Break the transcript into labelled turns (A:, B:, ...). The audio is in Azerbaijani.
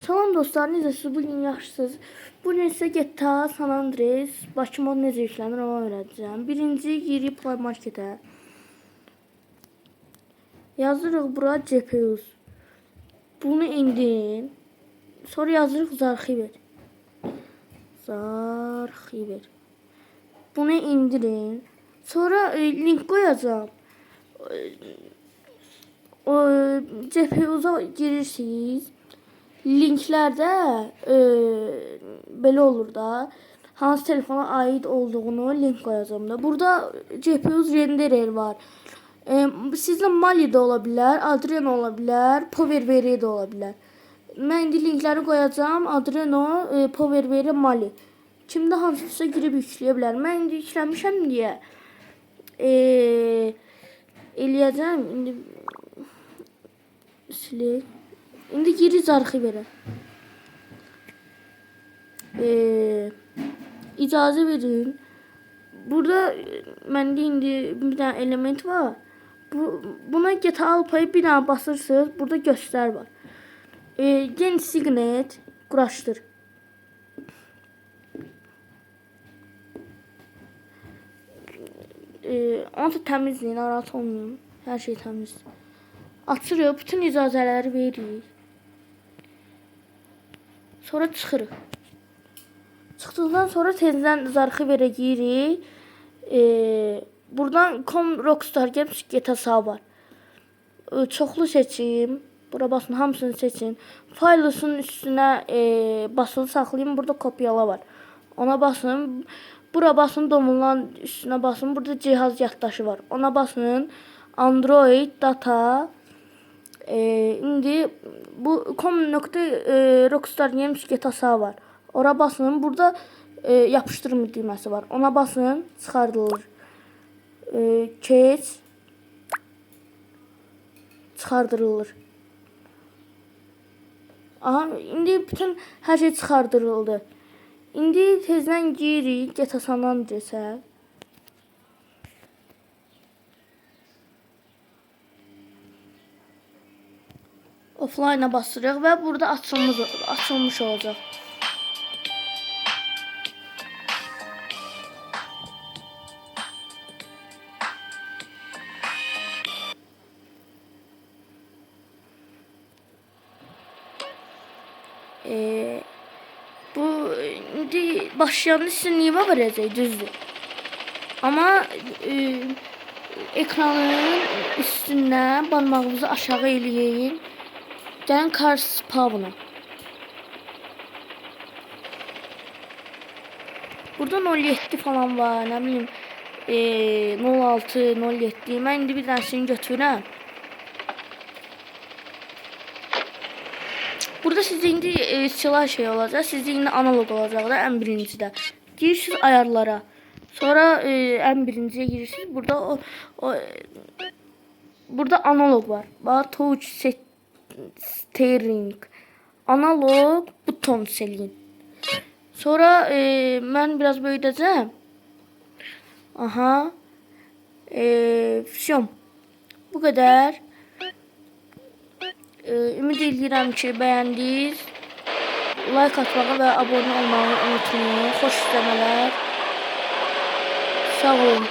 A: Salam dostlar, necəsiniz? Bugün yaxşısınız. Bugün sizə GTA San Andreas Bakı mod necə yüklənir onu öyrədəcəm. Birinci girib Play Marketə. Yazırıq bura GPUs. Bunu indirin. Sonra yazırıq Zarxiver. Zarxiver. Bunu indirin. Sonra link qoyacağım. O GPU'za girirsiniz. Linklərdə belə olur da. Hansı telefona aid olduğunu link qoyacağım da. Burada GPU renderer var. Sizdə Mali də ola bilər, Adreno ola bilər, PowerVR də ola bilər. Mən indi linkləri qoyacağım. Adreno, PowerVR, Mali. Kimdə hansısa girib yükləyə bilər. Mən indi yükləmişəm deyə eləyəcəm. İndi silək. İndi giri Zarxiverə. İcazə verin. Burada məndə indi bir dənə element var. Buna GTA Alpa'yı bir dənə basırsınız. Burada göstər var. Gen Signet quraşdır. Onu da təmizləyin, narahat olmayın. Hər şey təmiz. Açırıq, bütün icazələri veririk. Sonra çıxırıq. Çıxdıqdan sonra tezdən Zarxiverə giyirik. Buradan Rockstar Games GTA var. Çoxlu seçim. Bura basın, hamısını seçin. Faylusun üstünə basılı saxlayın. Burada kopyala var. Ona basın. Bura basın, domulan üstünə basın. Burada cihaz yaddaşı var. Ona basın. Android, data. İndi bu com.rockstar Games GTA var. Ora basın. Burada yapışdırma düyməsi var. Ona basın, çıxardılır. Keç. Çıxardırılır. Aha, indi bütün hər şey çıxardırıldı. İndi tezdən giyirik GTA San Andreas'a. Offline'a basırıq və burada açılmış olacaq. Bu indi başlayanda sizə nivə verəcək, düzdür. Amma ekranın üstündən barmağınızı aşağı eləyin. Gəlin Cars Pub'una. Burada 07 falan var, nə bilim 06, 07. Mən indi bir dərsini götürürəm. Burada sizdə indi silah şey olacaq. Sizdə indi analog olacaq da ən birincidə. Girirsiniz ayarlara. Sonra ən birinciyə girirsiniz. Burada analog var. Bax touch steering. Analog buton selin. Sonra mən biraz böyüdəcəm. Aha. Füsion. Bu qədər. Ümid edirəm ki, bəyəndiniz. Like atmağı və abunə olmağı unutmayın. Xoş izləmələr. Sağ olun.